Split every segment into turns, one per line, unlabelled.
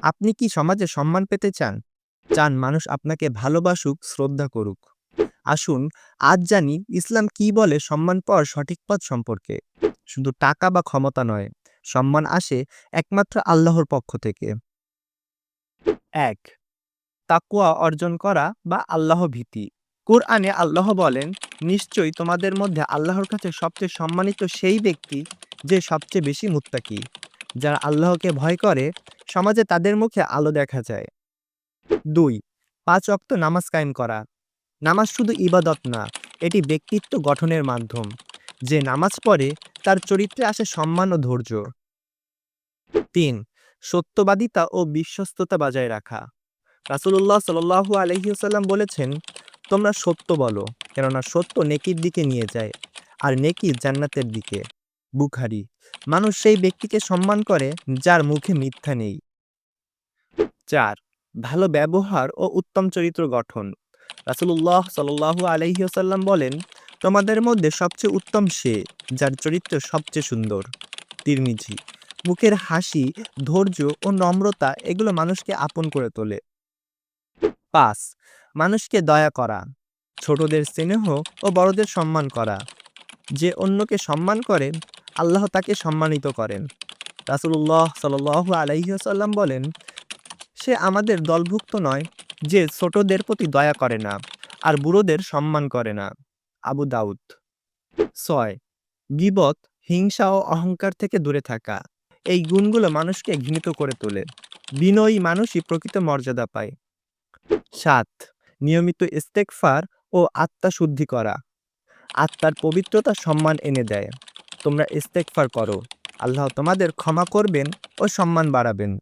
আপনি কি সমাজে সম্মান পেতে চান? চান মানুষ আপনাকে ভালোবাসুক, শ্রদ্ধা করুক? আসুন আজ জানি ইসলাম কি বলে সম্মান পাওয়ার সঠিক পথ সম্পর্কে। শুধু টাকা বা ক্ষমতা নয়, সম্মান আসে একমাত্র আল্লাহর পক্ষ থেকে। ১. তাকওয়া অর্জন করা বা আল্লাহ ভীতি। কুরআনে আল্লাহ বলেন, নিশ্চয়ই তোমাদের মধ্যে আল্লাহর কাছে সবচেয়ে সম্মানিত সেই ব্যক্তি যে সবচেয়ে বেশি মুত্তাকি। যারা আল্লাহকে ভয় করে, সমাজে তাদের মুখে আলো দেখা যায়। ২. ৫ ওয়াক্ত নামাজ কায়েম করা। নামাজ শুধু ইবাদত না, এটি ব্যক্তিত্ব গঠনের মাধ্যম। যে নামাজ পড়ে তার চরিত্রে আসে সম্মান ও ধৈর্য। ৩. সত্যবাদিতা ও বিশ্বস্ততা বজায় রাখা। রাসূলুল্লাহ সাল্লাল্লাহু আলাইহি ওয়াসাল্লাম বলেছেন, তোমরা সত্য বলো, কেননা সত্য নেকির দিকে নিয়ে যায়, আর নেকি জান্নাতের দিকে। বুখারী। মানুষ সেই ব্যক্তিকে সম্মান করে যার মুখে মিথ্যা নেই। ৪. ভালো ব্যবহার ও উত্তম চরিত্র গঠন। রাসূলুল্লাহ সাল্লাল্লাহু আলাইহি ওয়াসাল্লাম বলেন, তোমাদের মধ্যে সবচেয়ে উত্তম সে যার চরিত্র সবচেয়ে সুন্দর। তিরমিজি। মুখের হাসি, ধৈর্য ও নম্রতা এগুলো মানুষকে আপন করে তোলে। ৫. মানুষকে দয়া করা। ছোটদের স্নেহ ও বড়দের সম্মান করা। যে অন্যকে সম্মান করে, আল্লাহ তাকে সম্মানিত করেন। রাসূলুল্লাহ সাল্লাল্লাহু আলাইহি ওয়াসাল্লাম বলেন, সে আমাদের দলভুক্ত নয় যে ছোটদের প্রতি দয়া করে না আর বুড়োদের সম্মান করে না। আবু দাউদ। ৬. গীবত, হিংসা ও অহংকার থেকে দূরে থাকা। এই গুণগুলো মানুষকে ঘৃণিত করে তোলে। বিনয়ী মানুষই প্রকৃত মর্যাদা পায়। ৭. নিয়মিত ইস্তেগফার ও আত্মা শুদ্ধি করা। আত্মার পবিত্রতা সম্মান এনে দেয়। তোমরা ইস্তেগফার করো, আল্লাহ তোমাদের ক্ষমা করবেন ও সম্মান বাড়াবেন।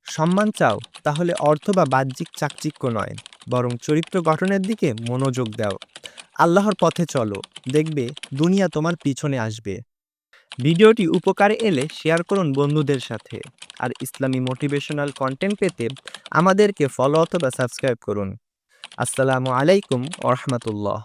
সম্মান চাও, তাহলে অর্থ বা বাহ্যিক চাকচিক্য নয়, বরং চরিত্র গঠনের দিকে মনোযোগ দাও। আল্লাহর পথে চলো, দেখবে দুনিয়া তোমার পিছনে আসবে। ভিডিওটি উপকারে এলে শেয়ার করুন বন্ধুদের সাথে। আর ইসলামী মোটিভেশনাল কন্টেন্ট পেতে আমাদেরকে ফলো অথবা সাবস্ক্রাইব করুন। আসসালামু আলাইকুম ওয়া রাহমাতুল্লাহ।